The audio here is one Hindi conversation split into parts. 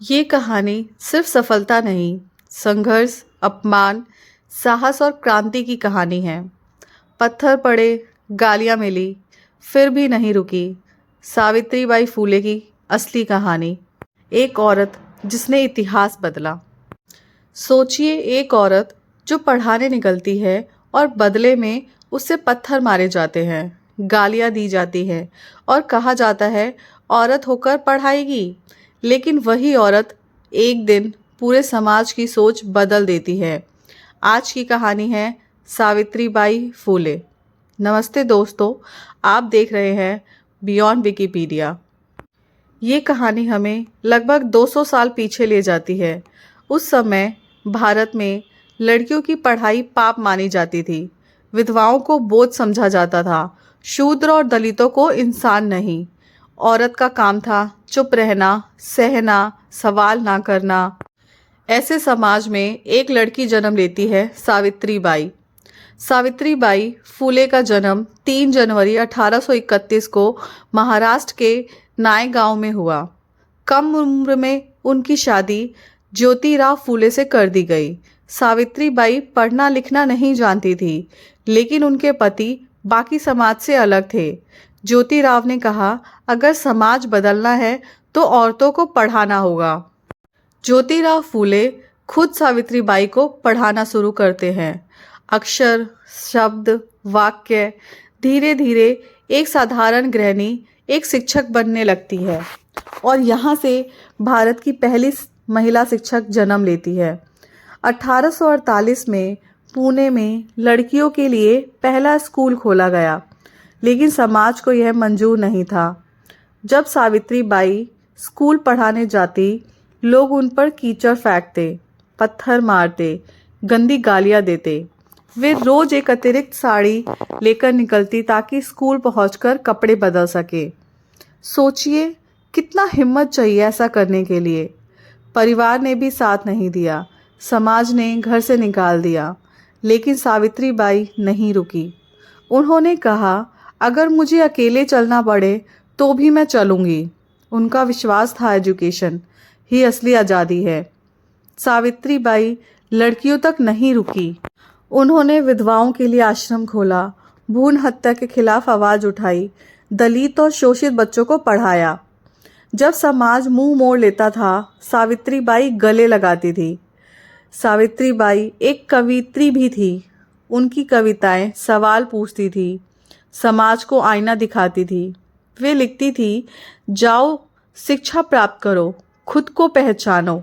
ये कहानी सिर्फ सफलता नहीं, संघर्ष, अपमान, साहस और क्रांति की कहानी है। पत्थर पड़े, गालियाँ मिली, फिर भी नहीं रुकी। सावित्रीबाई फूले की असली कहानी। एक औरत जिसने इतिहास बदला। सोचिए, एक औरत जो पढ़ाने निकलती है और बदले में उससे पत्थर मारे जाते हैं, गालियाँ दी जाती हैं और कहा जाता है औरत होकर पढ़ाएगी। लेकिन वही औरत एक दिन पूरे समाज की सोच बदल देती है। आज की कहानी है सावित्रीबाई फूले। नमस्ते दोस्तों, आप देख रहे हैं बियॉन्ड विकिपीडिया। ये कहानी हमें लगभग 200 साल पीछे ले जाती है। उस समय भारत में लड़कियों की पढ़ाई पाप मानी जाती थी। विधवाओं को बोझ समझा जाता था। शूद्र और दलितों को इंसान नहीं। औरत का काम था चुप रहना, सहना, सवाल ना करना। ऐसे समाज में एक लड़की जन्म लेती है, सावित्रीबाई। सावित्रीबाई फूले का जन्म 3 जनवरी 1831 को महाराष्ट्र के नायगांव में हुआ। कम उम्र में उनकी शादी ज्योतिराव फूले से कर दी गई। सावित्रीबाई पढ़ना लिखना नहीं जानती थी, लेकिन उनके पति बाकी समाज से अलग थे। ज्योतिराव ने कहा, अगर समाज बदलना है तो औरतों को पढ़ाना होगा। ज्योतिराव फूले खुद सावित्रीबाई को पढ़ाना शुरू करते हैं। अक्षर, शब्द, वाक्य, धीरे धीरे एक साधारण गृहिणी एक शिक्षक बनने लगती है और यहाँ से भारत की पहली महिला शिक्षक जन्म लेती है। 1848 में पुणे में लड़कियों के लिए पहला स्कूल खोला गया, लेकिन समाज को यह मंजूर नहीं था। जब सावित्रीबाई स्कूल पढ़ाने जाती, लोग उन पर कीचड़ फेंकते, पत्थर मारते, गंदी गालियाँ देते। वे रोज एक अतिरिक्त साड़ी लेकर निकलती ताकि स्कूल पहुंचकर कपड़े बदल सके। सोचिए, कितना हिम्मत चाहिए ऐसा करने के लिए। परिवार ने भी साथ नहीं दिया, समाज ने घर से निकाल दिया, लेकिन सावित्रीबाई नहीं रुकी। उन्होंने कहा, अगर मुझे अकेले चलना पड़े तो भी मैं चलूंगी। उनका विश्वास था एजुकेशन ही असली आज़ादी है। सावित्रीबाई लड़कियों तक नहीं रुकी। उन्होंने विधवाओं के लिए आश्रम खोला, भ्रूण हत्या के खिलाफ आवाज उठाई, दलित और शोषित बच्चों को पढ़ाया। जब समाज मुंह मोड़ लेता था, सावित्रीबाई गले लगाती थी। सावित्रीबाई एक कवियत्री भी थी। उनकी कविताएं सवाल पूछती थी, समाज को आईना दिखाती थी। वे लिखती थी, जाओ शिक्षा प्राप्त करो, खुद को पहचानो।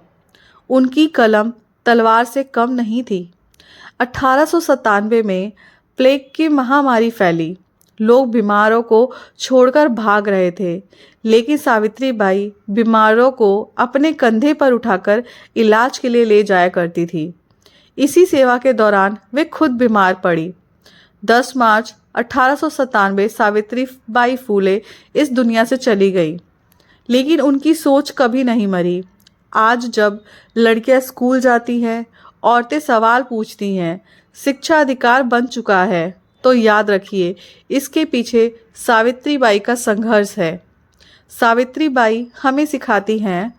उनकी कलम तलवार से कम नहीं थी। 1897 में प्लेग की महामारी फैली। लोग बीमारों को छोड़कर भाग रहे थे, लेकिन सावित्रीबाई बीमारों को अपने कंधे पर उठाकर इलाज के लिए ले जाया करती थी। इसी सेवा के दौरान वे खुद बीमार पड़ी। 10 मार्च 1897 सावित्रीबाई फूले इस दुनिया से चली गई, लेकिन उनकी सोच कभी नहीं मरी। आज जब लड़कियां स्कूल जाती हैं, औरतें सवाल पूछती हैं, शिक्षा अधिकार बन चुका है, तो याद रखिए, इसके पीछे सावित्रीबाई का संघर्ष है। सावित्रीबाई हमें सिखाती हैं,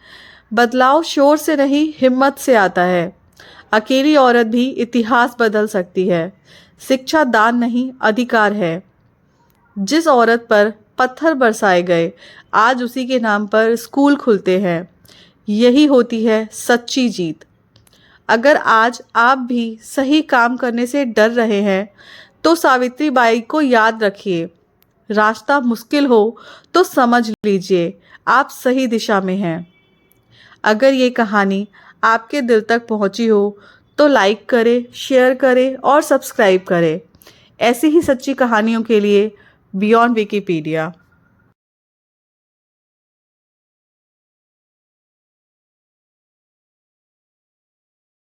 बदलाव शोर से नहीं, हिम्मत से आता है। अकेली औरत भी इतिहास बदल सकती है। शिक्षा दान नहीं, अधिकार है। जिस औरत पर पत्थर बरसाए गए, आज उसी के नाम पर स्कूल खुलते हैं। यही होती है सच्ची जीत। अगर आज आप भी सही काम करने से डर रहे हैं, तो सावित्रीबाई को याद रखिए। रास्ता मुश्किल हो तो समझ लीजिए आप सही दिशा में हैं। अगर ये कहानी आपके दिल तक पहुंची हो तो लाइक करें, शेयर करें और सब्सक्राइब करें। ऐसी ही सच्ची कहानियों के लिए बियॉन्ड विकिपीडिया।